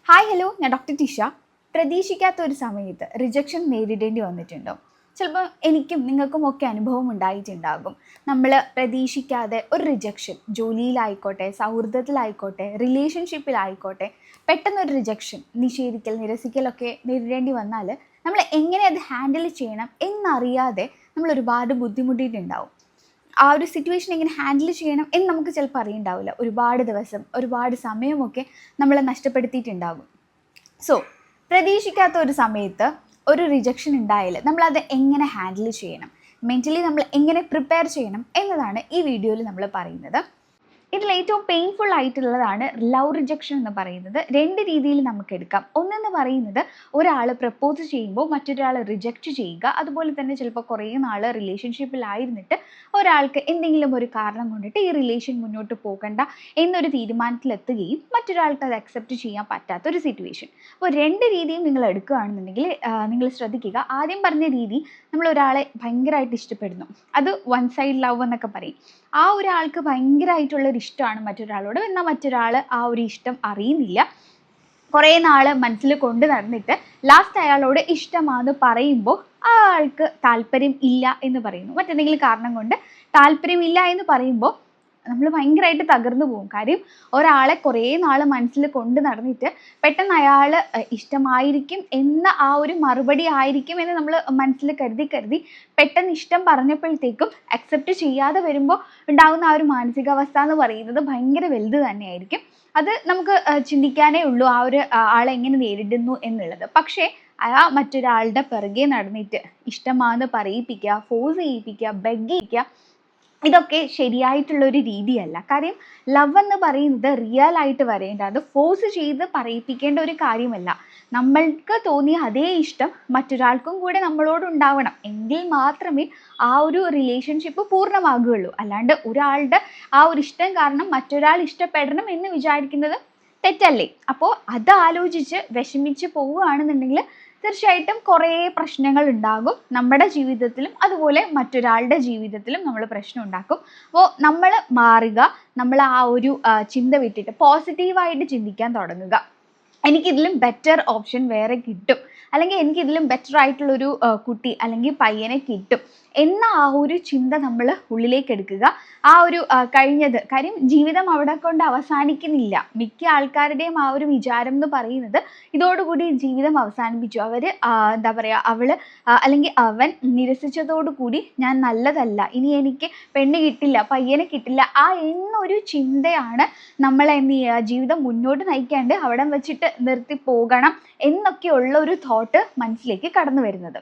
Hi hello, ഞാൻ doctor Tisha. പ്രതീക്ഷിക്കാത്ത ഒരു സമയത്ത് റിജക്ഷൻ നേരിടേണ്ടി വന്നിട്ടുണ്ടോ? ചിലപ്പോൾ എനിക്കും നിങ്ങൾക്കും ഒക്കെ അനുഭവം ഉണ്ടായിട്ടുണ്ടാകും. നമ്മൾ പ്രതീക്ഷിക്കാതെ ഒരു റിജക്ഷൻ, ജോലിയിലായിക്കോട്ടെ, സൗഹൃദത്തിലായിക്കോട്ടെ, റിലേഷൻഷിപ്പിലായിക്കോട്ടെ, പെട്ടെന്നൊരു റിജക്ഷൻ, നിഷേധിക്കൽ, നിരസിക്കലൊക്കെ നേരിടേണ്ടി വന്നാൽ നമ്മൾ എങ്ങനെ അത് ഹാൻഡിൽ ചെയ്യണം എന്നറിയാതെ നമ്മൾ ഒരുപാട് ബുദ്ധിമുട്ടിയിട്ടുണ്ടാവും. ആ ഒരു സിറ്റുവേഷൻ എങ്ങനെ ഹാൻഡിൽ ചെയ്യണം എന്ന് നമുക്ക് ചിലപ്പോൾ അറിയുണ്ടാവില്ല. ഒരുപാട് ദിവസം, ഒരുപാട് സമയമൊക്കെ നമ്മളെ നഷ്ടപ്പെടുത്തിയിട്ടുണ്ടാകും. സോ പ്രതീക്ഷിക്കാത്ത ഒരു സമയത്ത് ഒരു റിജക്ഷൻ ഉണ്ടായാൽ നമ്മളത് എങ്ങനെ ഹാൻഡിൽ ചെയ്യണം, മെൻ്റലി നമ്മൾ എങ്ങനെ പ്രിപ്പയർ ചെയ്യണം എന്നതാണ് ഈ വീഡിയോയിൽ നമ്മൾ പറയുന്നത്. ഇതിൽ ഏറ്റവും പെയിൻഫുൾ ആയിട്ടുള്ളതാണ് ലവ് റിജക്ഷൻ എന്ന് പറയുന്നത്. രണ്ട് രീതിയിൽ നമുക്ക് എടുക്കാം. ഒന്നെന്ന് പറയുന്നത് ഒരാൾ പ്രപ്പോസ് ചെയ്യുമ്പോൾ മറ്റൊരാൾ റിജക്റ്റ് ചെയ്യുക. അതുപോലെ തന്നെ ചിലപ്പോൾ കുറേ നാൾ റിലേഷൻഷിപ്പിലായിരുന്നിട്ട് ഒരാൾക്ക് എന്തെങ്കിലും ഒരു കാരണം കൊണ്ടിട്ട് ഈ റിലേഷൻ മുന്നോട്ട് പോകണ്ട എന്നൊരു തീരുമാനത്തിലെത്തുകയും മറ്റൊരാൾക്ക് അത് അക്സെപ്റ്റ് ചെയ്യാൻ പറ്റാത്തൊരു സിറ്റുവേഷൻ. അപ്പോൾ രണ്ട് രീതിയും നിങ്ങൾ എടുക്കുകയാണെന്നുണ്ടെങ്കിൽ നിങ്ങൾ ശ്രദ്ധിക്കുക. ആദ്യം പറഞ്ഞ രീതി, നമ്മൾ ഒരാളെ ഭയങ്കരമായിട്ട് ഇഷ്ടപ്പെടുന്നു, അത് വൺ സൈഡ് ലവ് എന്നൊക്കെ പറയും. ആ ഒരാൾക്ക് ഭയങ്കരമായിട്ടുള്ളൊരു ഇഷ്ടമാണ് മറ്റൊരാളോട്, എന്നാൽ മറ്റൊരാൾ ആ ഒരു ഇഷ്ടം അറിയുന്നില്ല. കുറേ നാൾ മനസ്സിൽ കൊണ്ട് നടന്നിട്ട് ലാസ്റ്റ് അയാളോട് ഇഷ്ടമാണെന്ന് പറയുമ്പോൾ ആ ആൾക്ക് താല്പര്യം ഇല്ല എന്ന് പറയുന്നു. മറ്റെന്തെങ്കിലും കാരണം കൊണ്ട് താല്പര്യമില്ല എന്ന് പറയുമ്പോൾ നമ്മൾ ഭയങ്കരമായിട്ട് തകർന്നു പോകും. കാര്യം ഒരാളെ കുറേ നാൾ മനസ്സിൽ കൊണ്ട് നടന്നിട്ട് പെട്ടെന്ന് അയാൾ ഇഷ്ടമായിരിക്കും എന്ന ആ ഒരു മറുപടി ആയിരിക്കും എന്ന് നമ്മൾ മനസ്സിൽ കരുതി പെട്ടെന്ന് ഇഷ്ടം പറഞ്ഞപ്പോഴത്തേക്കും അക്സെപ്റ്റ് ചെയ്യാതെ വരുമ്പോൾ ഉണ്ടാകുന്ന ആ ഒരു മാനസികാവസ്ഥ എന്ന് പറയുന്നത് ഭയങ്കര വലുത് തന്നെയായിരിക്കും. അത് നമുക്ക് ചിന്തിക്കാനേ ഉള്ളൂ ആ ഒരു ആളെ എങ്ങനെ നേരിടുന്നു എന്നുള്ളത്. പക്ഷേ ആ മറ്റൊരാളുടെ പിറകെ നടന്നിട്ട് ഇഷ്ടമാണെന്ന് പറയിപ്പിക്കുക, ഫോഴ്സ് ചെയ്യിപ്പിക്കുക, ബെഗ് ചെയ്യിക്കുക, ഇതൊക്കെ ശരിയായിട്ടുള്ളൊരു രീതിയല്ല. കാര്യം ലവ് എന്ന് പറയുന്നത് റിയൽ ആയിട്ട് വരേണ്ട, അത് ഫോഴ്സ് ചെയ്ത് പറയിപ്പിക്കേണ്ട ഒരു കാര്യമല്ല. നമ്മൾക്ക് തോന്നിയ അതേ ഇഷ്ടം മറ്റൊരാൾക്കും കൂടെ നമ്മളോട് ഉണ്ടാവണം, എങ്കിൽ മാത്രമേ ആ ഒരു റിലേഷൻഷിപ്പ് പൂർണ്ണമാകുകയുള്ളൂ. അല്ലാണ്ട് ഒരാളുടെ ആ ഒരു ഇഷ്ടം കാരണം മറ്റൊരാൾ ഇഷ്ടപ്പെടണം എന്ന് വിചാരിക്കുന്നത് തെറ്റല്ലേ? അപ്പോൾ അത് ആലോചിച്ച് വിഷമിച്ച് പോവുകയാണെന്നുണ്ടെങ്കിൽ തീർച്ചയായിട്ടും കുറേ പ്രശ്നങ്ങൾ ഉണ്ടാകും നമ്മുടെ ജീവിതത്തിലും, അതുപോലെ മറ്റൊരാളുടെ ജീവിതത്തിലും നമ്മൾ പ്രശ്നം ഉണ്ടാക്കും. അപ്പോൾ നമ്മൾ മാറുക, നമ്മൾ ആ ഒരു ചിന്ത വിട്ടിട്ട് പോസിറ്റീവായിട്ട് ചിന്തിക്കാൻ തുടങ്ങുക. എനിക്കിതിലും ബെറ്റർ ഓപ്ഷൻ വേറെ കിട്ടും, അല്ലെങ്കിൽ എനിക്കിതിലും ബെറ്റർ ആയിട്ടുള്ളൊരു കുട്ടി അല്ലെങ്കിൽ പയ്യനെ കിട്ടും എന്ന ആ ഒരു ചിന്ത നമ്മൾ ഉള്ളിലേക്ക് എടുക്കുക. ആ ഒരു കഴിഞ്ഞത് കാര്യം ജീവിതം അവിടെ കൊണ്ട് അവസാനിക്കുന്നില്ല. മിക്ക ആൾക്കാരുടെയും ആ ഒരു വിചാരം എന്ന് പറയുന്നത് ഇതോടുകൂടി ജീവിതം അവസാനിപ്പിച്ചു, അവർ എന്താ പറയുക, അവൾ അല്ലെങ്കിൽ അവൻ നിരസിച്ചതോടുകൂടി ഞാൻ നല്ലതല്ല, ഇനി എനിക്ക് പെണ്ണ് കിട്ടില്ല, പയ്യനെ കിട്ടില്ല, ആ എന്നൊരു ചിന്തയാണ് നമ്മളെ എന്ത് ചെയ്യുക, ജീവിതം മുന്നോട്ട് നയിക്കാണ്ട് അവിടെ വെച്ചിട്ട് നിർത്തി പോകണം എന്നൊക്കെയുള്ള ഒരു തോട്ട് മനസ്സിലേക്ക് കടന്നു വരുന്നത്.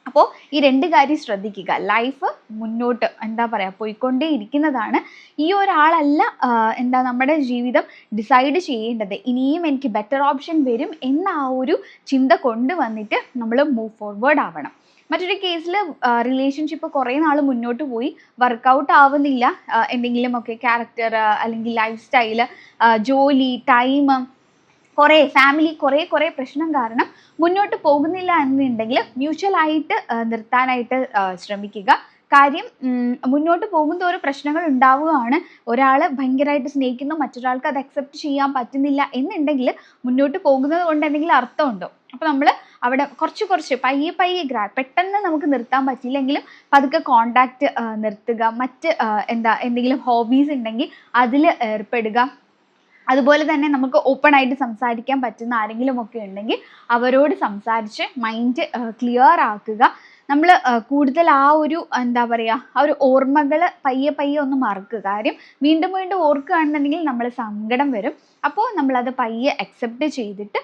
അപ്പോൾ ഈ രണ്ട് കാര്യം ശ്രദ്ധിക്കുക. ലൈഫ് മുന്നോട്ട് എന്താ പറയുക പോയിക്കൊണ്ടേ ഇരിക്കുന്നതാണ്. ഈ ഒരാളല്ല നമ്മുടെ ജീവിതം ഡിസൈഡ് ചെയ്യേണ്ടത്. ഇനിയും എനിക്ക് ബെറ്റർ ഓപ്ഷൻ വരും എന്ന ആ ഒരു ചിന്ത കൊണ്ടുവന്നിട്ട് നമ്മൾ മൂവ് ഫോർവേഡ് ആവണം. മറ്റൊരു കേസിൽ റിലേഷൻഷിപ്പ് കുറേ നാൾ മുന്നോട്ട് പോയി, വർക്കൗട്ട് ആവുന്നില്ല, എന്തെങ്കിലുമൊക്കെ ക്യാരക്ടർ അല്ലെങ്കിൽ ലൈഫ് സ്റ്റൈല്, ജോലി, ടൈം, കുറേ ഫാമിലി കുറേ പ്രശ്നം കാരണം മുന്നോട്ട് പോകുന്നില്ല എന്നുണ്ടെങ്കിൽ മ്യൂച്വലായിട്ട് നിർത്താനായിട്ട് ശ്രമിക്കുക. കാര്യം മുന്നോട്ട് പോകുന്തോറും പ്രശ്നങ്ങൾ ഉണ്ടാവുകയാണ്. ഒരാൾ ഭയങ്കരമായിട്ട് സ്നേഹിക്കുന്നു, മറ്റൊരാൾക്ക് അത് അക്സെപ്റ്റ് ചെയ്യാൻ പറ്റുന്നില്ല എന്നുണ്ടെങ്കിൽ മുന്നോട്ട് പോകുന്നത് കൊണ്ട് എന്തെങ്കിലും അർത്ഥമുണ്ടോ? അപ്പോൾ നമ്മൾ അവിടെ കുറച്ച് പയ്യെ പെട്ടെന്ന് നമുക്ക് നിർത്താൻ പറ്റില്ലെങ്കിലും പതുക്കെ കോണ്ടാക്റ്റ് നിർത്തുക. മറ്റ് എന്തെങ്കിലും ഹോബീസ് ഉണ്ടെങ്കിൽ അതിൽ ഏർപ്പെടുക. അതുപോലെ തന്നെ നമുക്ക് ഓപ്പൺ ആയിട്ട് സംസാരിക്കാൻ പറ്റുന്ന ആരെങ്കിലും ഒക്കെ ഉണ്ടെങ്കിൽ അവരോട് സംസാരിച്ച് മൈൻഡ് ക്ലിയർ ആക്കുക. നമ്മൾ കൂടുതൽ ആ ഒരു എന്താ പറയുക, ആ ഒരു ഓർമ്മകൾ പയ്യെ ഒന്ന് മറക്കുക. കാര്യം വീണ്ടും ഓർക്കുകയാണെന്നുണ്ടെങ്കിൽ നമ്മൾ സങ്കടം വരും. അപ്പോൾ നമ്മളത് പയ്യെ അക്സെപ്റ്റ് ചെയ്തിട്ട്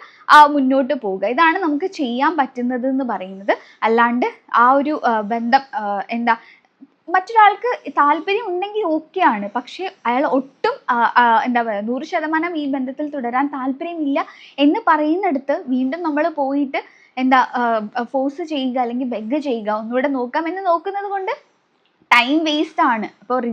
മുന്നോട്ട് പോവുക. ഇതാണ് നമുക്ക് ചെയ്യാൻ പറ്റുന്നത് എന്ന് പറയുന്നത്. അല്ലാണ്ട് ആ ഒരു ബന്ധം മറ്റൊരാൾക്ക് താല്പര്യം ഉണ്ടെങ്കിൽ ഓക്കെയാണ്, പക്ഷേ അയാൾ ഒട്ടും എന്താ പറയുക 100% ഈ ബന്ധത്തിൽ തുടരാൻ താല്പര്യമില്ല എന്ന് പറയുന്നിടത്ത് വീണ്ടും നമ്മൾ പോയിട്ട് ഫോഴ്സ് ചെയ്യുക അല്ലെങ്കിൽ ബെഗ് ചെയ്യുക, ഒന്നുകൂടെ നോക്കാമെന്ന് നോക്കുന്നത് കൊണ്ട് ടൈം വേസ്റ്റ് ആണ്. അപ്പോൾ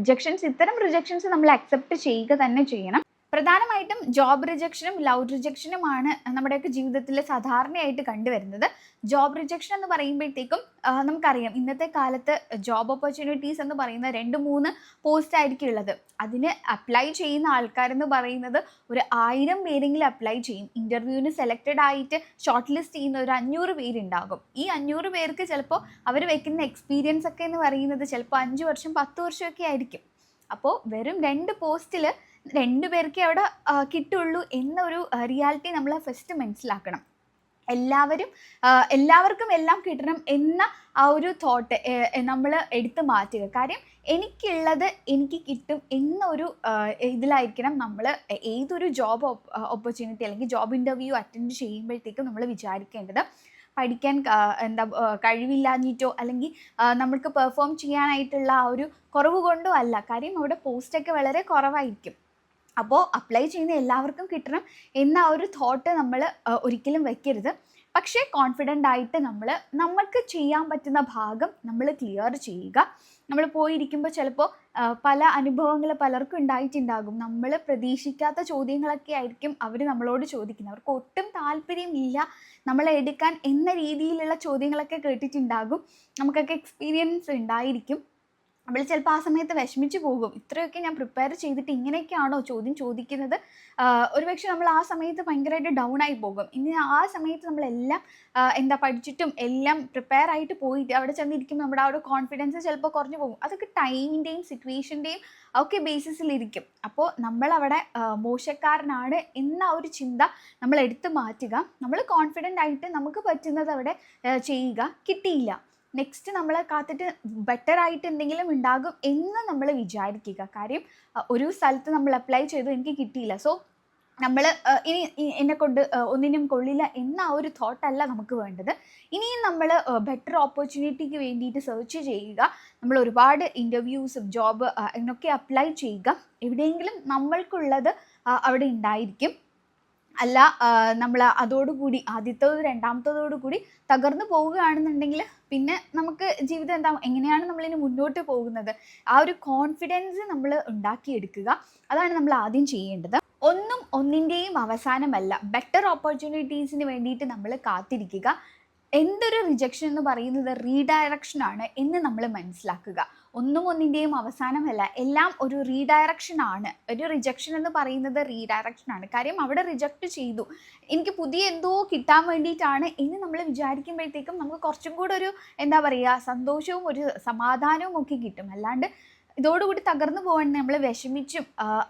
ഇത്തരം റിജക്ഷൻസ് നമ്മൾ അക്സെപ്റ്റ് ചെയ്യുക തന്നെ ചെയ്യണം. പ്രധാനമായിട്ടും ജോബ് റിജക്ഷനും ലവ് റിജക്ഷനുമാണ് നമ്മുടെയൊക്കെ ജീവിതത്തിൽ സാധാരണയായിട്ട് കണ്ടുവരുന്നത്. ജോബ് റിജക്ഷൻ എന്ന് പറയുമ്പോഴത്തേക്കും നമുക്കറിയാം ഇന്നത്തെ കാലത്ത് ജോബ് ഓപ്പർച്യൂണിറ്റീസ് എന്ന് പറയുന്ന 2-3 പോസ്റ്റ് ആയിരിക്കും ഉള്ളത്. അതിന് അപ്ലൈ ചെയ്യുന്ന ആൾക്കാരെന്ന് പറയുന്നത് ഒരു 1000 പേരെങ്കിലും അപ്ലൈ ചെയ്യും. ഇൻ്റർവ്യൂവിന് സെലക്റ്റഡ് ആയിട്ട് ഷോർട്ട് ലിസ്റ്റ് ചെയ്യുന്ന ഒരു 500 പേരുണ്ടാകും. ഈ 500 പേർക്ക് ചിലപ്പോൾ അവർ വെക്കുന്ന എക്സ്പീരിയൻസ് ഒക്കെ എന്ന് പറയുന്നത് ചിലപ്പോൾ 5 വർഷം 10 വർഷമൊക്കെ ആയിരിക്കും. അപ്പോൾ വെറും 2 പോസ്റ്റിൽ 2 പേർക്കേ അവിടെ കിട്ടുള്ളൂ എന്നൊരു റിയാലിറ്റി നമ്മൾ ഫസ്റ്റ് മനസ്സിലാക്കണം. എല്ലാവർക്കും എല്ലാം കിട്ടണം എന്ന ആ ഒരു തോട്ട് നമ്മൾ എടുത്തു മാറ്റുക. കാര്യം എനിക്കുള്ളത് എനിക്ക് കിട്ടും എന്നൊരു ഇതിലായിരിക്കണം നമ്മൾ ഏതൊരു ജോബ് ഓപ്പർച്യൂണിറ്റി അല്ലെങ്കിൽ ജോബ് ഇൻ്റർവ്യൂ അറ്റൻഡ് ചെയ്യുമ്പോഴത്തേക്കും നമ്മൾ വിചാരിക്കേണ്ടത്. പഠിക്കാൻ കഴിവില്ലാഞ്ഞിട്ടോ അല്ലെങ്കിൽ നമ്മൾക്ക് പെർഫോം ചെയ്യാനായിട്ടുള്ള ആ ഒരു കുറവ് കൊണ്ടോ അല്ല. കാര്യം അവിടെ പോസ്റ്റൊക്കെ വളരെ കുറവായിരിക്കും. അപ്പോൾ അപ്ലൈ ചെയ്യുന്ന എല്ലാവർക്കും കിട്ടണം എന്ന ഒരു തോട്ട് നമ്മൾ ഒരിക്കലും വെക്കരുത്. പക്ഷേ കോൺഫിഡൻ്റ് ആയിട്ട് നമ്മൾക്ക് ചെയ്യാൻ പറ്റുന്ന ഭാഗം നമ്മൾ ക്ലിയർ ചെയ്യുക. നമ്മൾ പോയിരിക്കുമ്പോൾ ചിലപ്പോൾ പല അനുഭവങ്ങൾ പലർക്കും ഉണ്ടായിട്ടുണ്ടാകും. നമ്മൾ പ്രതീക്ഷിക്കാത്ത ചോദ്യങ്ങളൊക്കെ ആയിരിക്കും അവർ നമ്മളോട് ചോദിക്കുന്നത്. അവർക്ക് ഒട്ടും താല്പര്യമില്ല നമ്മളെ എടുക്കാൻ എന്ന രീതിയിലുള്ള ചോദ്യങ്ങളൊക്കെ കേട്ടിട്ടുണ്ടാകും. നമുക്കൊക്കെ എക്സ്പീരിയൻസ് ഉണ്ടായിരിക്കും. നമ്മൾ ചിലപ്പോൾ ആ സമയത്ത് വിഷമിച്ച് പോകും. ഇത്രയൊക്കെ ഞാൻ പ്രിപ്പയർ ചെയ്തിട്ട് ഇങ്ങനെയൊക്കെയാണോ ചോദ്യം ചോദിക്കുന്നത്? ഒരുപക്ഷെ നമ്മൾ ആ സമയത്ത് ഭയങ്കരമായിട്ട് ഡൗൺ ആയി പോകും. ഇനി ആ സമയത്ത് നമ്മളെല്ലാം പഠിച്ചിട്ടും എല്ലാം പ്രിപ്പയർ ആയിട്ട് പോയിട്ട് അവിടെ ചെന്നിരിക്കുമ്പോൾ നമ്മുടെ ആ ഒരു കോൺഫിഡൻസ് ചിലപ്പോൾ കുറഞ്ഞു പോകും. അതൊക്കെ ടൈമിൻ്റെയും സിറ്റുവേഷൻ്റെയും ഒക്കെ ബേസിസിലിരിക്കും. അപ്പോൾ നമ്മളവിടെ മോശക്കാരനാണ് എന്ന ഒരു ചിന്ത നമ്മൾ എടുത്ത് മാറ്റുക. നമ്മൾ കോൺഫിഡൻ്റ് ആയിട്ട് നമുക്ക് പറ്റുന്നത് അവിടെ ചെയ്യുക. കിട്ടിയില്ല, നെക്സ്റ്റ് നമ്മളെ കാത്തിട്ട് ബെറ്റർ ആയിട്ട് എന്തെങ്കിലും ഉണ്ടാകും എന്ന് നമ്മൾ വിചാരിക്കുക. കാര്യം ഒരു സ്ഥലത്ത് നമ്മൾ അപ്ലൈ ചെയ്തു, എനിക്ക് കിട്ടിയില്ല, സോ നമ്മൾ ഇനി എന്നെ കൊണ്ട് ഒന്നിനും കൊള്ളില്ല എന്ന ആ ഒരു തോട്ടല്ല നമുക്ക് വേണ്ടത്. ഇനിയും നമ്മൾ ബെറ്റർ ഓപ്പർച്യൂണിറ്റിക്ക് വേണ്ടിയിട്ട് സെർച്ച് ചെയ്യുക. നമ്മൾ ഒരുപാട് ഇൻ്റർവ്യൂസും ജോബ് എന്നൊക്കെ അപ്ലൈ ചെയ്യുക. എവിടെയെങ്കിലും നമ്മൾക്കുള്ളത് അവിടെ ഉണ്ടായിരിക്കും. അല്ല നമ്മൾ അതോടുകൂടി ആദ്യത്തേത് രണ്ടാമത്തേതോടുകൂടി തകർന്നു പോവുകയാണെന്നുണ്ടെങ്കിൽ പിന്നെ നമുക്ക് ജീവിതം എങ്ങനെയാണ് നമ്മളിനി മുന്നോട്ട് പോകുന്നത്? ആ ഒരു കോൺഫിഡൻസ് നമ്മൾ ഉണ്ടാക്കിയെടുക്കുക. അതാണ് നമ്മൾ ആദ്യം ചെയ്യേണ്ടത്. ഒന്നിൻ്റെയും അവസാനമല്ല. ബെറ്റർ ഓപ്പർച്യൂണിറ്റീസിന് വേണ്ടിയിട്ട് നമ്മൾ കാത്തിരിക്കുക. എന്തൊരു റിജക്ഷൻ എന്ന് പറയുന്നത് റീഡയറക്ഷനാണ് എന്ന് നമ്മൾ മനസ്സിലാക്കുക. ഒന്നിൻ്റെയും അവസാനമല്ല, എല്ലാം ഒരു റീഡയറക്ഷനാണ്. ഒരു റിജക്ഷൻ എന്ന് പറയുന്നത് റീഡയറക്ഷനാണ്. കാര്യം അവിടെ റിജക്റ്റ് ചെയ്തു, എനിക്ക് പുതിയ എന്തോ കിട്ടാൻ വേണ്ടിയിട്ടാണ് എന്ന് നമ്മൾ വിചാരിക്കുമ്പോഴത്തേക്കും നമുക്ക് കുറച്ചും കൂടെ ഒരു സന്തോഷവും ഒരു സമാധാനവും ഒക്കെ കിട്ടും. അല്ലാണ്ട് ഇതോടുകൂടി തകർന്നു പോകാൻ നമ്മൾ വിഷമിച്ചും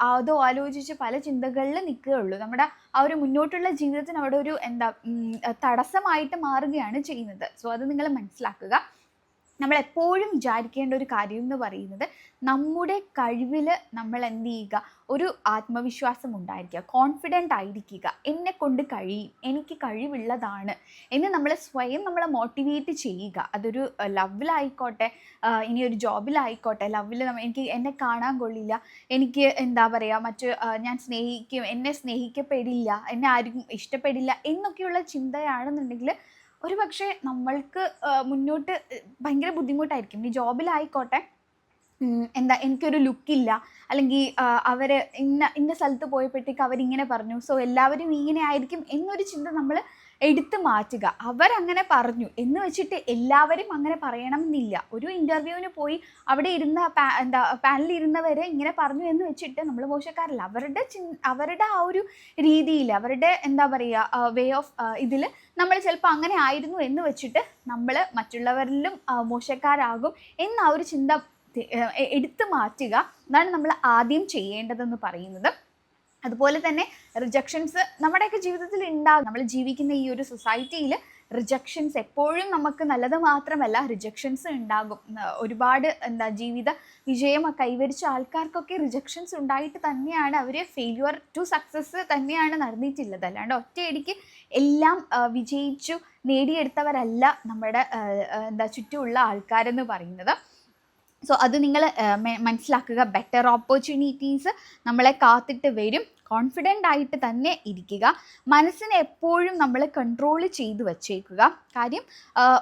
അതോ ആലോചിച്ച് പല ചിന്തകളിൽ നിൽക്കുകയുള്ളൂ. നമ്മുടെ ആ ഒരു മുന്നോട്ടുള്ള ജീവിതത്തിന് അവിടെ ഒരു തടസ്സമായിട്ട് മാറുകയാണ് ചെയ്യുന്നത്. സോ അത് നിങ്ങൾ മനസ്സിലാക്കുക. നമ്മൾ എപ്പോഴും വിചാരിക്കേണ്ട ഒരു കാര്യം എന്ന് പറയുന്നത് നമ്മുടെ കഴിവിൽ നമ്മൾ എന്ത് ചെയ്യുക, ഒരു ആത്മവിശ്വാസം ഉണ്ടായിരിക്കുക, കോൺഫിഡൻ്റ് ആയിരിക്കുക. എന്നെ കൊണ്ട് കഴിയും, എനിക്ക് കഴിവുള്ളതാണ് എന്ന് നമ്മൾ സ്വയം നമ്മളെ മോട്ടിവേറ്റ് ചെയ്യുക. അതൊരു ലവിലായിക്കോട്ടെ, ഇനി ഒരു ജോബിലായിക്കോട്ടെ. ലവിൽ എന്നെ കാണാൻ കൊള്ളില്ല, എനിക്ക് ഞാൻ സ്നേഹിക്കും, എന്നെ സ്നേഹിക്കപ്പെടില്ല, എന്നെ ആരും ഇഷ്ടപ്പെടില്ല എന്നൊക്കെയുള്ള ചിന്തയാണെന്നുണ്ടെങ്കിൽ ഒരു പക്ഷേ നമ്മൾക്ക് മുന്നോട്ട് ഭയങ്കര ബുദ്ധിമുട്ടായിരിക്കും. ഈ ജോബിലായിക്കോട്ടെ, എനിക്കൊരു ലുക്കില്ല, അല്ലെങ്കിൽ അവർ ഇന്ന സ്ഥലത്ത് പോയപ്പോഴത്തേക്ക് അവരിങ്ങനെ പറഞ്ഞു, സോ എല്ലാവരും ഇങ്ങനെ ആയിരിക്കും എന്നൊരു ചിന്ത നമ്മൾ എടുത്തു മാറ്റുക. അവരങ്ങനെ പറഞ്ഞു എന്ന് വെച്ചിട്ട് എല്ലാവരും അങ്ങനെ പറയണം എന്നില്ല. ഒരു ഇൻ്റർവ്യൂവിന് പോയി അവിടെ ഇരുന്ന പാനലിൽ ഇരുന്നവരെ ഇങ്ങനെ പറഞ്ഞു എന്ന് വെച്ചിട്ട് നമ്മൾ മോശക്കാരല്ല. അവരുടെ ആ ഒരു രീതിയിൽ, അവരുടെ വേ ഓഫ് ഇതിൽ നമ്മൾ ചിലപ്പോൾ അങ്ങനെ ആയിരുന്നു എന്ന് വെച്ചിട്ട് നമ്മൾ മറ്റുള്ളവരിലും മോശക്കാരാകും എന്ന ആ ഒരു ചിന്ത എടുത്തു മാറ്റുക. അതാണ് നമ്മൾ ആദ്യം ചെയ്യേണ്ടതെന്ന് പറയുന്നത്. അതുപോലെ തന്നെ റിജക്ഷൻസ് നമ്മുടെയൊക്കെ ജീവിതത്തിൽ ഉണ്ടാകും. നമ്മൾ ജീവിക്കുന്ന ഈ ഒരു സൊസൈറ്റിയിൽ റിജക്ഷൻസ് എപ്പോഴും നമുക്ക് നല്ലത് മാത്രമല്ല, റിജക്ഷൻസ് ഉണ്ടാകും. ഒരുപാട് ജീവിത വിജയം കൈവരിച്ച ആൾക്കാർക്കൊക്കെ റിജക്ഷൻസ് ഉണ്ടായിട്ട് തന്നെയാണ് അവർ ഫെയില്യുവർ ടു സക്സസ് തന്നെയാണ് നടന്നിട്ടുള്ളത്. അല്ലാണ്ട് ഒറ്റയടിക്ക് എല്ലാം വിജയിച്ചു നേടിയെടുത്തവരല്ല നമ്മുടെ ചുറ്റുമുള്ള ആൾക്കാരെന്ന് പറയുന്നത്. സോ അത് നിങ്ങൾ മനസ്സിലാക്കുക. ബെറ്റർ ഓപ്പർച്യൂണിറ്റീസ് നമ്മളെ കാത്തിട്ട് വരും. കോൺഫിഡൻ്റ് ആയിട്ട് തന്നെ ഇരിക്കുക. മനസ്സിനെ എപ്പോഴും നമ്മൾ കൺട്രോൾ ചെയ്ത് വച്ചേക്കുക. കാര്യം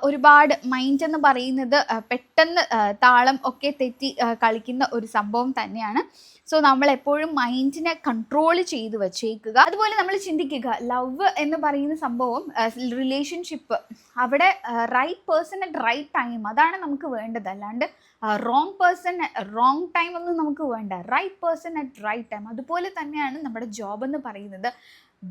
ഒരുപാട് മൈൻഡ് എന്ന് പറയുന്നത് പെട്ടെന്ന് താളം ഒക്കെ തെറ്റി കളിക്കുന്ന ഒരു സംഭവം തന്നെയാണ്. സോ നമ്മൾ എപ്പോഴും മൈൻഡിനെ കൺട്രോൾ ചെയ്ത് വെച്ചേക്കുക. അതുപോലെ നമ്മൾ ചിന്തിക്കുക, ലവ് എന്ന് പറയുന്ന സംഭവം, റിലേഷൻഷിപ്പ്, അവിടെ right person at right time, അതാണ് നമുക്ക് വേണ്ടത്. അല്ലാണ്ട് റോങ് പേഴ്സൺ റോങ് ടൈം ഒന്നും നമുക്ക് വേണ്ട. Right person at right time. അതുപോലെ തന്നെയാണ് നമ്മുടെ ജോബ് എന്ന് പറയുന്നത്.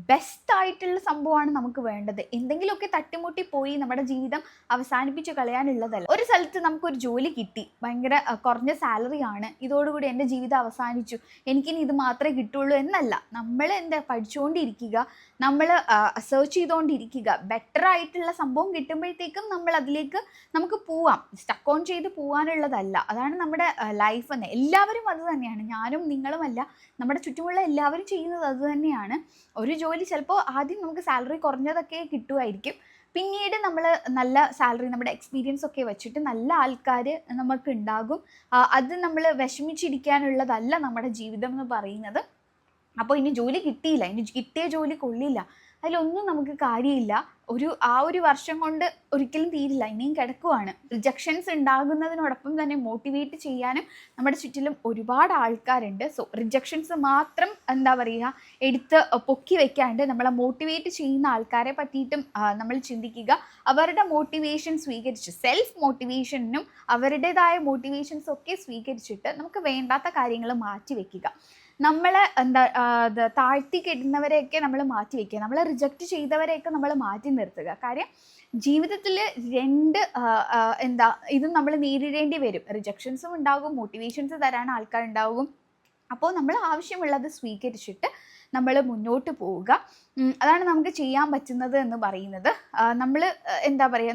ബെസ്റ്റ് ആയിട്ടുള്ള സംഭവമാണ് നമുക്ക് വേണ്ടത്. എന്തെങ്കിലുമൊക്കെ തട്ടിമുട്ടി പോയി നമ്മുടെ ജീവിതം അവസാനിപ്പിച്ച് കളയാനുള്ളതല്ല. ഒരു സ്ഥലത്ത് നമുക്കൊരു ജോലി കിട്ടി, ഭയങ്കര കുറഞ്ഞ സാലറി ആണ്, ഇതോടുകൂടി എൻ്റെ ജീവിതം അവസാനിച്ചു, എനിക്കിനി ഇത് മാത്രമേ കിട്ടുള്ളൂ എന്നല്ല. നമ്മൾ പഠിച്ചുകൊണ്ടിരിക്കുക, നമ്മൾ സെർച്ച് ചെയ്തുകൊണ്ടിരിക്കുക. ബെറ്റർ ആയിട്ടുള്ള സംഭവം കിട്ടുമ്പോഴത്തേക്കും നമ്മൾ അതിലേക്ക് നമുക്ക് പോവാം. സ്റ്റക്ക് ഓൺ ചെയ്ത് പോകാനുള്ളതല്ല. അതാണ് നമ്മുടെ ലൈഫ് എന്ന്. എല്ലാവരും അത് തന്നെയാണ്, ഞാനും നിങ്ങളുമല്ല, നമ്മുടെ ചുറ്റുമുള്ള എല്ലാവരും ചെയ്യുന്നത് അത് തന്നെയാണ്. ഒരു ജോലി ചിലപ്പോൾ ആദ്യം നമുക്ക് സാലറി കുറഞ്ഞതൊക്കെ കിട്ടുമായിരിക്കും, പിന്നീട് നമ്മൾ നല്ല സാലറി, നമ്മുടെ എക്സ്പീരിയൻസ് ഒക്കെ വെച്ചിട്ട് നല്ല ആൾക്കാർ നമുക്ക് ഉണ്ടാകും. അത് നമ്മൾ വിഷമിച്ചിരിക്കാനുള്ളതല്ല നമ്മുടെ ജീവിതം എന്ന് പറയുന്നത്. അപ്പോൾ ഇനി ജോലി കിട്ടിയില്ല, ഇനി കിട്ടിയ ജോലി കൊള്ളില്ല, അതിലൊന്നും നമുക്ക് കാര്യമില്ല. ആ ഒരു വർഷം കൊണ്ട് ഒരിക്കലും തീരില്ല, ഇനിയും കിടക്കുവാണ്. റിജക്ഷൻസ് ഉണ്ടാകുന്നതിനോടൊപ്പം തന്നെ മോട്ടിവേറ്റ് ചെയ്യാനും നമ്മുടെ ചുറ്റിലും ഒരുപാട് ആൾക്കാരുണ്ട്. സോ റിജക്ഷൻസ് മാത്രം എടുത്ത് പൊക്കി വെക്കാണ്ട് നമ്മളെ മോട്ടിവേറ്റ് ചെയ്യുന്ന ആൾക്കാരെ പറ്റിയിട്ടും നമ്മൾ ചിന്തിക്കുക. അവരുടെ മോട്ടിവേഷൻ സ്വീകരിച്ച്, സെൽഫ് മോട്ടിവേഷനും അവരുടേതായ മോട്ടിവേഷൻസ് ഒക്കെ സ്വീകരിച്ചിട്ട് നമുക്ക് വേണ്ടാത്ത കാര്യങ്ങൾ മാറ്റി വെക്കുക. നമ്മളെ താഴ്ത്തി കെടുന്നവരെയൊക്കെ നമ്മൾ മാറ്റി വയ്ക്കുക, നമ്മളെ റിജക്റ്റ് ചെയ്തവരെയൊക്കെ നമ്മൾ മാറ്റി നിർത്തുക. കാര്യം ജീവിതത്തിൽ ഇതും നമ്മൾ നേരിടേണ്ടി വരും. റിജക്ഷൻസും ഉണ്ടാകും, മോട്ടിവേഷൻസ് തരാൻ ആൾക്കാരുണ്ടാകും. അപ്പോൾ നമ്മൾ ആവശ്യമുള്ളത് സ്വീകരിച്ചിട്ട് നമ്മൾ മുന്നോട്ട് പോവുക. അതാണ് നമുക്ക് ചെയ്യാൻ പറ്റുന്നത് എന്ന് പറയുന്നത്. നമ്മൾ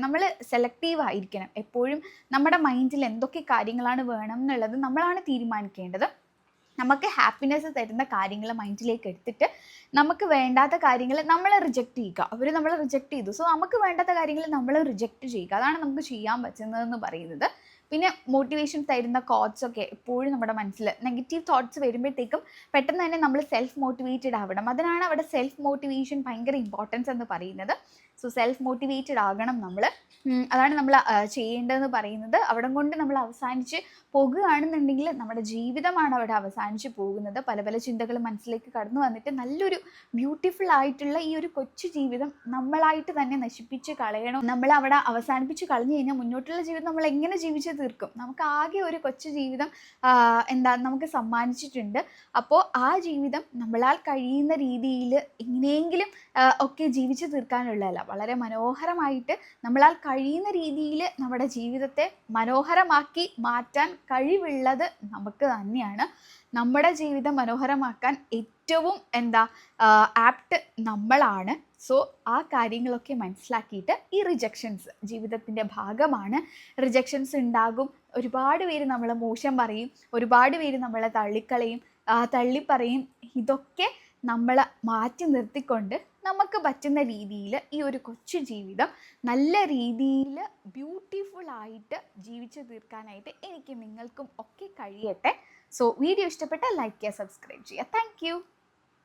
നമ്മൾ സെലക്റ്റീവ് ആയിരിക്കണം എപ്പോഴും. നമ്മുടെ മൈൻഡിൽ എന്തൊക്കെ കാര്യങ്ങളാണ് വേണം എന്നുള്ളത് നമ്മളാണ് തീരുമാനിക്കേണ്ടത്. നമുക്ക് ഹാപ്പിനെസ് തരുന്ന കാര്യങ്ങൾ മൈൻഡിലേക്ക് എടുത്തിട്ട് നമുക്ക് വേണ്ടാത്ത കാര്യങ്ങൾ നമ്മൾ റിജക്റ്റ് ചെയ്യുക. അവർ നമ്മളെ റിജക്റ്റ് ചെയ്തു, സോ നമുക്ക് വേണ്ടാത്ത കാര്യങ്ങൾ നമ്മൾ റിജക്റ്റ് ചെയ്യുക. അതാണ് നമുക്ക് ചെയ്യാൻ പറ്റുന്നതെന്ന് പറയുന്നത്. പിന്നെ മോട്ടിവേഷൻ തരുന്ന കോട്ട്സ് ഒക്കെ എപ്പോഴും നമ്മുടെ മനസ്സിൽ നെഗറ്റീവ് തോട്ട്സ് വരുമ്പോഴത്തേക്കും പെട്ടെന്ന് തന്നെ നമ്മൾ സെൽഫ് മോട്ടിവേറ്റഡ് ആവണം. അതിനാണ് അവിടെ സെൽഫ് മോട്ടിവേഷൻ ഭയങ്കര ഇമ്പോർട്ടൻസ് എന്ന് പറയുന്നത്. സോ സെൽഫ് മോട്ടിവേറ്റഡ് ആകണം നമ്മൾ. അതാണ് നമ്മൾ ചെയ്യേണ്ടതെന്ന് പറയുന്നത്. അവിടെ കൊണ്ട് നമ്മൾ അവസാനിച്ച് പോകുകയാണെന്നുണ്ടെങ്കിൽ നമ്മുടെ ജീവിതമാണ് അവിടെ അവസാനിച്ച് പോകുന്നത്. പല പല ചിന്തകൾ മനസ്സിലേക്ക് കടന്നു വന്നിട്ട് നല്ലൊരു ബ്യൂട്ടിഫുൾ ആയിട്ടുള്ള ഈ ഒരു കൊച്ചു ജീവിതം നമ്മളായിട്ട് തന്നെ നശിപ്പിച്ച് കളയണം. നമ്മൾ അവിടെ അവസാനിപ്പിച്ച് കളഞ്ഞു കഴിഞ്ഞാൽ മുന്നോട്ടുള്ള ജീവിതം നമ്മൾ എങ്ങനെ ജീവിച്ച് തീർക്കും? നമുക്ക് ആകെ ഒരു കൊച്ചു ജീവിതം നമുക്ക് സമ്മാനിച്ചിട്ടുണ്ട്. അപ്പോൾ ആ ജീവിതം നമ്മളാൽ കഴിയുന്ന രീതിയിൽ എങ്ങനെയെങ്കിലും ഒക്കെ ജീവിച്ച് തീർക്കാനുള്ളതല്ല, വളരെ മനോഹരമായിട്ട് നമ്മളാൽ കഴിയുന്ന രീതിയിൽ നമ്മുടെ ജീവിതത്തെ മനോഹരമാക്കി മാറ്റാൻ കഴിവുള്ളത് നമുക്ക് തന്നെയാണ്. നമ്മുടെ ജീവിതം മനോഹരമാക്കാൻ ഏറ്റവും ആപ്റ്റ് നമ്മളാണ്. സോ ആ കാര്യങ്ങളൊക്കെ മനസ്സിലാക്കിയിട്ട്, ഈ റിജക്ഷൻസ് ജീവിതത്തിൻ്റെ ഭാഗമാണ്. റിജക്ഷൻസ് ഉണ്ടാകും. ഒരുപാട് പേര് നമ്മളെ മോശം പറയും, ഒരുപാട് പേര് നമ്മളെ തള്ളിപ്പറയും. ഇതൊക്കെ നമ്മൾ മാറ്റി നിർത്തിക്കൊണ്ട് നമുക്ക് പറ്റുന്ന രീതിയിൽ ഈ ഒരു കൊച്ചു ജീവിതം നല്ല രീതിയിൽ ബ്യൂട്ടിഫുൾ ആയിട്ട് ജീവിച്ചു തീർക്കാനായിട്ട് എനിക്കും നിങ്ങൾക്കും ഒക്കെ കഴിയട്ടെ. സോ വീഡിയോ ഇഷ്ടപ്പെട്ടാൽ ലൈക്ക് ചെയ്യുക, സബ്സ്ക്രൈബ് ചെയ്യുക. താങ്ക്